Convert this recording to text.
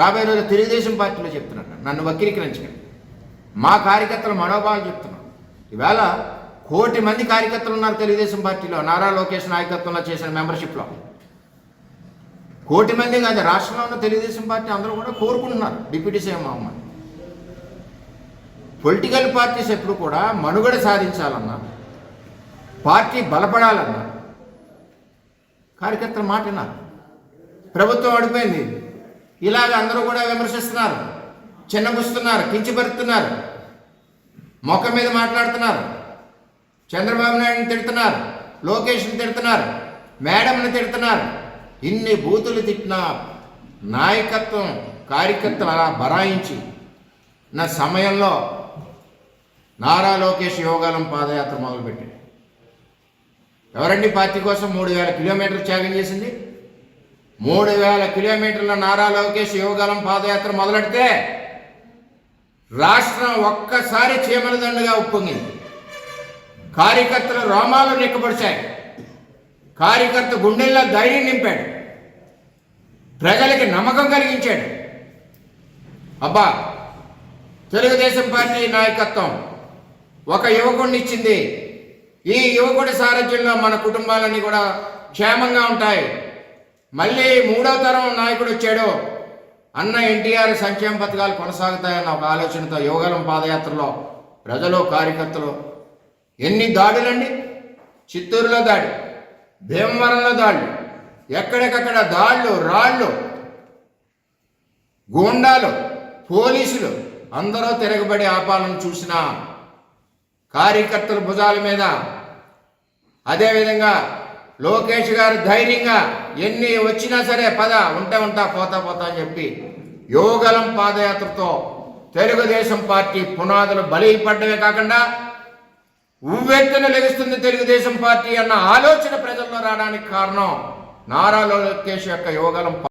రాబోయే రోజు తెలుగుదేశం పార్టీలో చెప్తున్నాను, నన్ను వక్రీకరించకండి. మా కార్యకర్తల మనోభావాలు చెప్తున్నాను. ఈవేళ 1 కోటి మంది కార్యకర్తలు ఉన్నారు తెలుగుదేశం పార్టీలో, నారా లోకేష్ నాయకత్వంలో చేసిన మెంబర్షిప్లో. 1 కోటి మంది కాదు, రాష్ట్రంలో ఉన్న తెలుగుదేశం పార్టీ అందరూ కూడా కోరుకుంటున్నారు deputy CM Mohammed. Political parties ఎప్పుడు కూడా మనుగడ సాధించాలన్నా, పార్టీ బలపడాలన్నా కార్యకర్తల మాట విన్నారు. ప్రభుత్వం అడిపోయింది, ఇలాగ అందరూ కూడా విమర్శిస్తున్నారు, చిన్నబుస్తున్నారు, కించపరుస్తున్నారు, మొక్క మీద మాట్లాడుతున్నారు, చంద్రబాబు నాయుడిని తిడుతున్నారు, లోకేష్ని తిడుతున్నారు, మేడంని తిడుతున్నారు. ఇన్ని బూతులు తిట్టిన నాయకత్వం కార్యకర్తలు అలా బరాయించి నా సమయంలో నారా లోకేష్ యోగాలం పాదయాత్ర మొదలుపెట్టాడు. ఎవరండి పార్టీ కోసం 3000 కిలోమీటర్లు త్యాగం చేసింది? 3000 కిలోమీటర్ల నారా లోకేష్ యోగాలం పాదయాత్ర మొదలెడితే రాష్ట్రం ఒక్కసారి చీమల దండుగా ఉప్పొంగింది. కార్యకర్తల రోమాలు నిక్కబడిచాయి. కార్యకర్త గుండెల్లో ధైర్యం నింపాడు, ప్రజలకి నమ్మకం కలిగించాడు. అబ్బా, తెలుగుదేశం పార్టీ నాయకత్వం ఒక యువకుడిని ఇచ్చింది, ఈ యువకుడి సారథ్యంలో మన కుటుంబాలన్నీ కూడా క్షేమంగా ఉంటాయి. మళ్ళీ 3వ తరం నాయకుడు వచ్చాడు, అన్న ఎన్టీఆర్ సంక్షేమ పథకాలు కొనసాగుతాయన్న ఒక ఆలోచనతో యోగాలం పాదయాత్రలో ప్రజలు కార్యకర్తలు ఎన్ని దాడులండి. చిత్తూరులో దాడి, భీమవరంలో దాడులు, ఎక్కడికక్కడ దాడులు, రాళ్ళు, గూండాలు, పోలీసులు అందరూ తిరగబడి ఆపాలను చూసిన కార్యకర్తల భుజాల మీద. అదేవిధంగా లోకేష్ గారు ధైర్యంగా ఎన్ని వచ్చినా సరే పద, ఉంటా పోతా అని చెప్పి యోగలం పాదయాత్రతో తెలుగుదేశం పార్టీ పునాదులు బలపడ్డవే కాకుండా ఉవ్వెత్తున లెగుస్తుంది తెలుగుదేశం పార్టీ అన్న ఆలోచన ప్రజల్లో రావడానికి కారణం నారా లోకేష్ యొక్క యోగలం